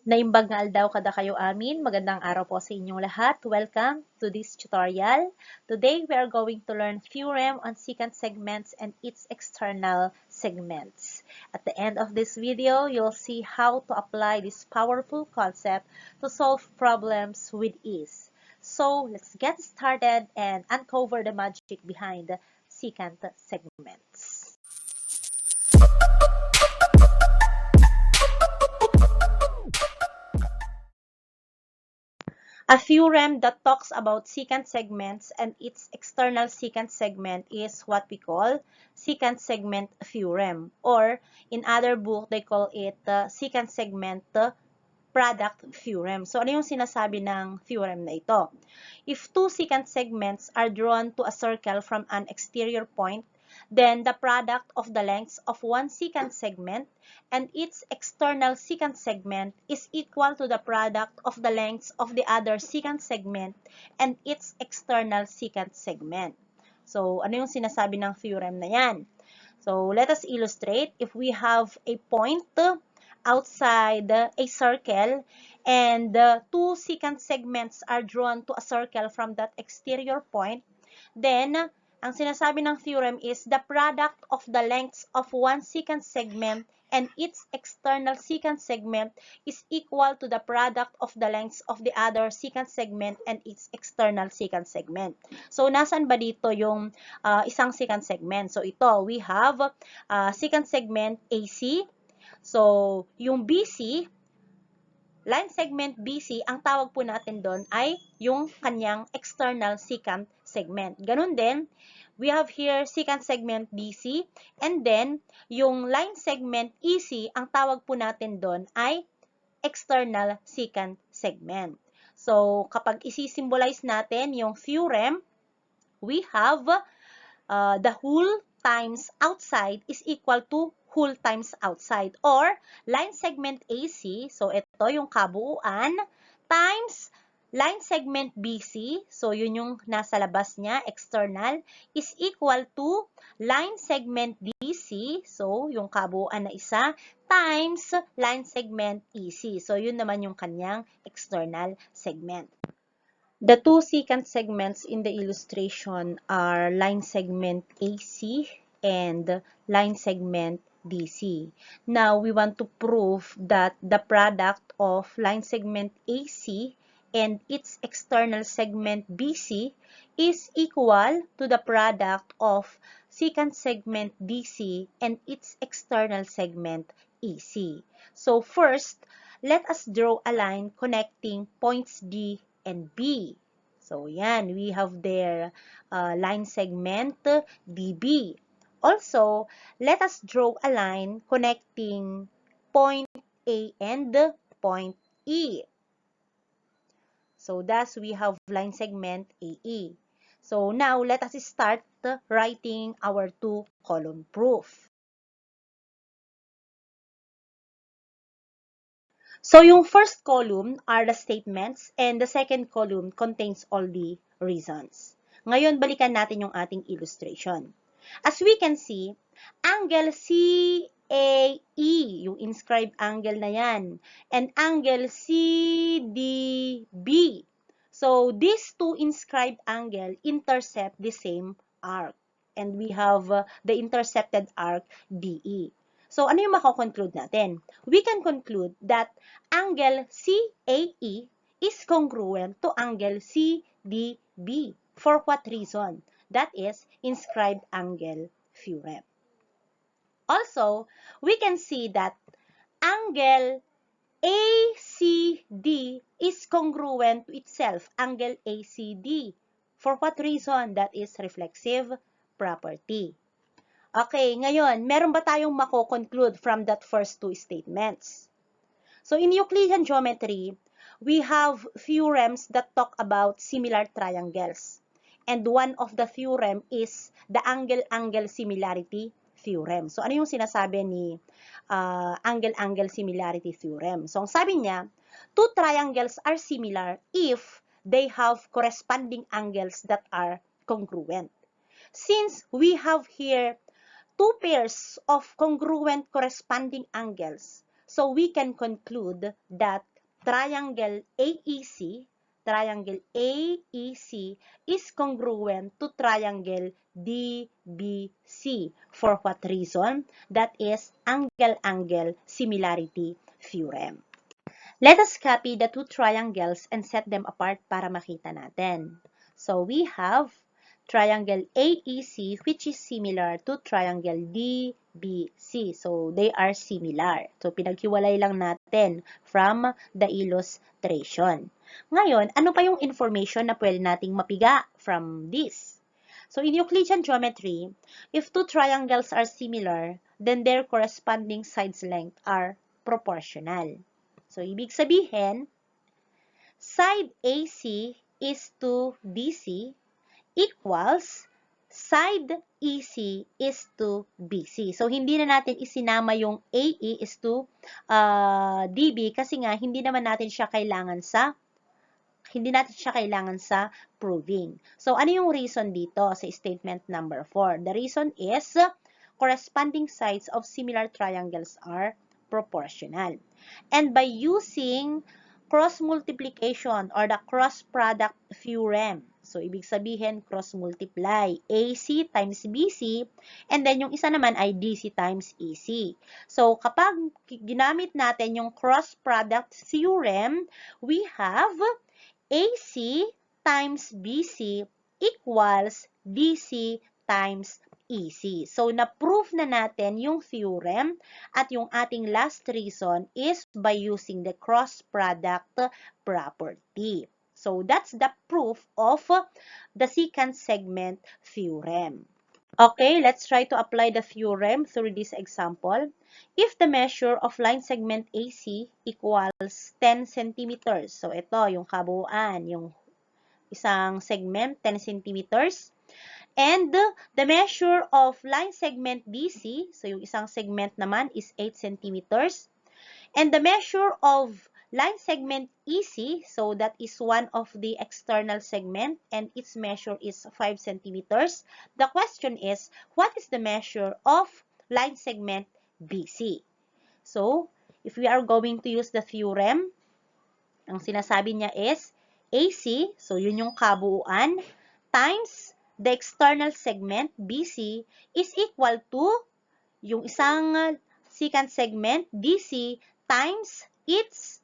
Naimbag nga aldaw kada kayo amin. Magandang araw po sa inyong lahat. Welcome to this tutorial. Today, we are going to learn theorem on secant segments and its external segments. At the end of this video, you'll see how to apply this powerful concept to solve problems with ease. So, let's get started and uncover the magic behind the secant segments. A theorem that talks about secant segments and its external secant segment is what we call secant segment theorem, or in other book they call it secant segment product theorem. So ano yung sinasabi ng theorem na ito? If two secant segments are drawn to a circle from an exterior point, then the product of the lengths of one secant segment and its external secant segment is equal to the product of the lengths of the other secant segment and its external secant segment. So, ano yung sinasabi ng theorem na yan? So, let us illustrate. If we have a point outside a circle and two secant segments are drawn to a circle from that exterior point, then ang sinasabi ng theorem is the product of the lengths of one secant segment and its external secant segment is equal to the product of the lengths of the other secant segment and its external secant segment. So, nasan ba dito yung isang secant segment? So, ito, we have secant segment AC. So, yung BC, line segment BC, ang tawag po natin doon ay yung kanyang external secant segment. Ganun din, we have here secant segment BC, and then, yung line segment EC, ang tawag po natin doon ay external secant segment. So, kapag isi-symbolize natin yung theorem, we have the whole times outside is equal to whole times outside, or line segment AC, so ito yung kabuuan, times line segment BC, so yun yung nasa labas niya, external, is equal to line segment DC, so yung kabuuan na isa, times line segment EC, so yun naman yung kanyang external segment. The two secant segments in the illustration are line segment AC and line segment DC. Now, we want to prove that the product of line segment AC and its external segment BC is equal to the product of secant segment DC and its external segment EC. So, first, let us draw a line connecting points D and B. So, yan, we have their line segment DB. Also, let us draw a line connecting point A and point E. So, thus, we have line segment AE. So, now, let us start writing our two-column proof. So, yung first column are the statements and the second column contains all the reasons. Ngayon, balikan natin yung ating illustration. As we can see, angle CAE, yung inscribed angle na yan, and angle CDB. So, these two inscribed angle intercept the same arc. And we have the intercepted arc DE. So, ano yung mako-conclude natin? We can conclude that angle CAE is congruent to angle CDB. For what reason? That is inscribed angle theorem. Also, we can see that angle ACD is congruent to itself, angle ACD. For what reason? That is reflexive property. Okay, ngayon, meron ba tayong mako-conclude from that first two statements? So, in Euclidean geometry, we have theorems that talk about similar triangles. And one of the theorem is the angle-angle similarity theorem. So, ano yung sinasabi ni angle-angle similarity theorem? So, ang sabi niya, two triangles are similar if they have corresponding angles that are congruent. Since we have here two pairs of congruent corresponding angles, so we can conclude that triangle AEC is congruent to triangle DBC. For what reason? That is angle-angle similarity theorem. Let us copy the two triangles and set them apart para makita natin. So we have triangle AEC, which is similar to triangle DBC. So they are similar. So pinaghiwalay lang natin from the illustration. Ngayon, ano pa yung information na pwede nating mapiga from this? So in Euclidean geometry, if two triangles are similar, then their corresponding sides length are proportional. So, ibig sabihin, side AC is to DC equals side EC is to BC. So, hindi na natin isinama yung AE is to DB kasi nga hindi natin siya kailangan sa proving. So, ano yung reason dito sa statement number 4? The reason is corresponding sides of similar triangles are proportional. And by using cross multiplication or the cross product theorem, so ibig sabihin cross multiply AC times BC, and then yung isa naman ay DC times EC. So kapag ginamit natin yung cross product theorem, we have AC times BC equals DC times EC. So, na-prove na natin yung theorem at yung ating last reason is by using the cross product property. So, that's the proof of the secant segment theorem. Okay, let's try to apply the theorem through this example. If the measure of line segment AC equals 10 centimeters, so ito yung kabuuan, yung isang segment 10 centimeters, and the measure of line segment BC, so yung isang segment naman is 8 centimeters. And the measure of line segment EC, so that is one of the external segment and its measure is 5 centimeters. The question is, what is the measure of line segment BC? So, if we are going to use the theorem, ang sinasabi niya is AC, so yun yung kabuuan, times the external segment, BC, is equal to yung isang secant segment, DC, times its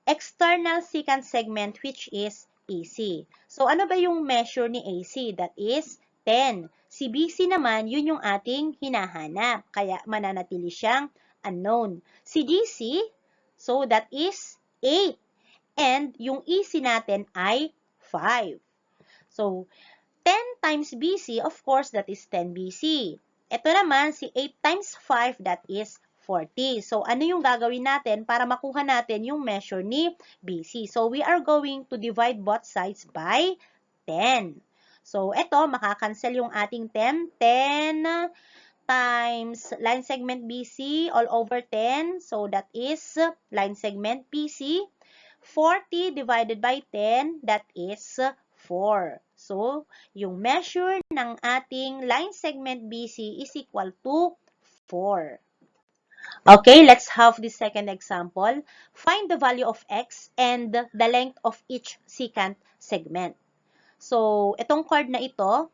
external secant segment, which is AC. So, ano ba yung measure ni AC? That is 10. Si BC naman, yun yung ating hinahanap. Kaya, mananatili siyang unknown. Si DC, so that is 8. And yung EC natin ay 5. So, 10 times BC, of course, that is 10 BC. Ito naman, si 8 times 5, that is 40. So, ano yung gagawin natin para makuha natin yung measure ni BC? So, we are going to divide both sides by 10. So, ito, makakancel yung ating 10. 10 times line segment BC all over 10. So, that is line segment BC. 40 divided by 10, that is 4. So, yung measure ng ating line segment BC is equal to 4. Okay, let's have the second example. Find the value of x and the length of each secant segment. So, itong chord na ito,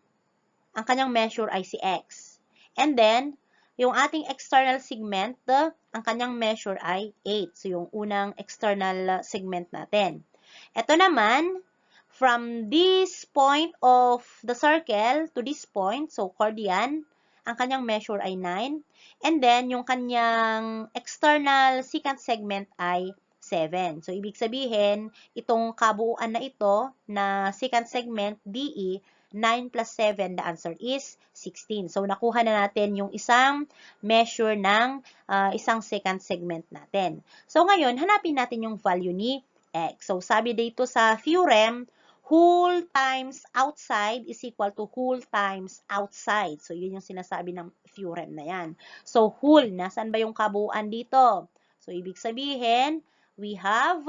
ang kanyang measure ay si x. And then, yung ating external segment, ang kanyang measure ay 8. So, yung unang external segment natin. Ito naman, from this point of the circle to this point, so chord yan, ang kanyang measure ay 9. And then, yung kanyang external secant segment ay 7. So, ibig sabihin, itong kabuuan na ito na secant segment, DE, 9 plus 7, the answer is 16. So, nakuha na natin yung isang measure ng isang secant segment natin. So, ngayon, hanapin natin yung value ni x. So, sabi dito sa theorem, whole times outside is equal to whole times outside. So, yun yung sinasabi ng theorem na yan. So, whole, nasaan ba yung kabuuan dito? So, ibig sabihin, we have,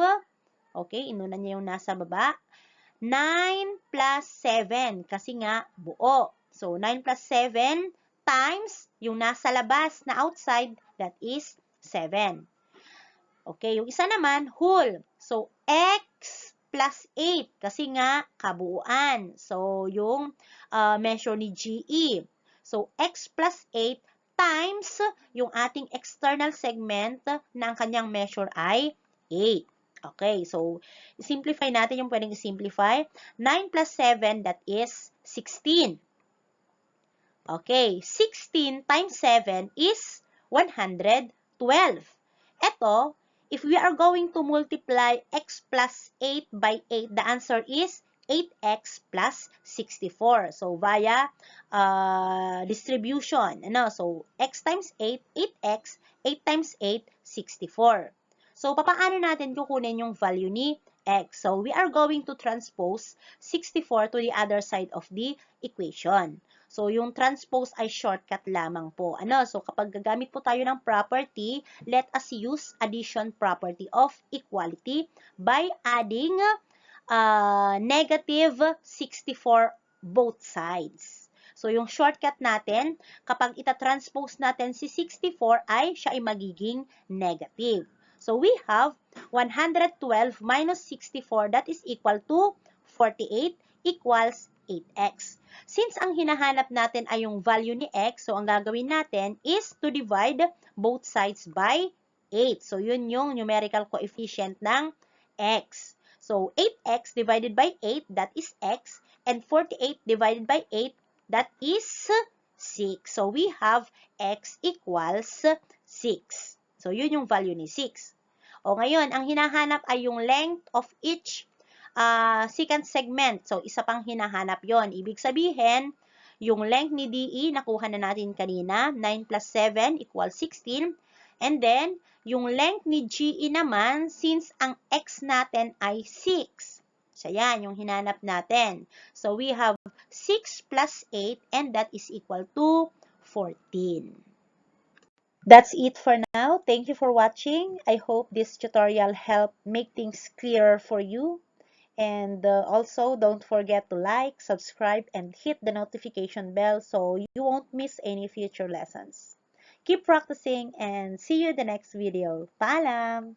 okay, inuna niya yung nasa baba, 9 plus 7, kasi nga buo. So, 9 plus 7 times yung nasa labas na outside, that is 7. Okay, yung isa naman, whole. So, x plus 8 kasi nga kabuuan. So, yung measure ni GE. So, x plus 8 times yung ating external segment na ang kanyang measure ay 8. Okay, so, simplify natin yung pwedeng simplify. 9 plus 7, that is 16. Okay, 16 times 7 is 112. Ito, if we are going to multiply x plus 8 by 8, the answer is 8x plus 64. So, via distribution. Ano? So, x times 8, 8x, 8 times 8, 64. So, papaano natin kukunin yung value ni x? So, we are going to transpose 64 to the other side of the equation. So, yung transpose ay shortcut lamang po. Ano? So, kapag gagamit po tayo ng property, let us use addition property of equality by adding negative 64 both sides. So, yung shortcut natin, kapag itatranspose natin si 64 ay siya ay magiging negative. So, we have 112 minus 64, that is equal to 48 equals 8x. Since ang hinahanap natin ay yung value ni x, so ang gagawin natin is to divide both sides by 8. So, yun yung numerical coefficient ng x. So, 8x divided by 8, that is x, and 48 divided by 8, that is 6. So, we have x equals 6. So, yun yung value ni 6. O ngayon, ang hinahanap ay yung length of each secant segment. So, isa pang hinahanap yon. Ibig sabihin, yung length ni DE, nakuha na natin kanina, 9 plus 7 equals 16. And then, yung length ni GE naman, since ang x natin ay 6. So, yan, yung hinanap natin. So, we have 6 plus 8, and that is equal to 14. That's it for now. Thank you for watching. I hope this tutorial helped make things clearer for you. And also, don't forget to like, subscribe, and hit the notification bell so you won't miss any future lessons. Keep practicing and see you in the next video. Paalam!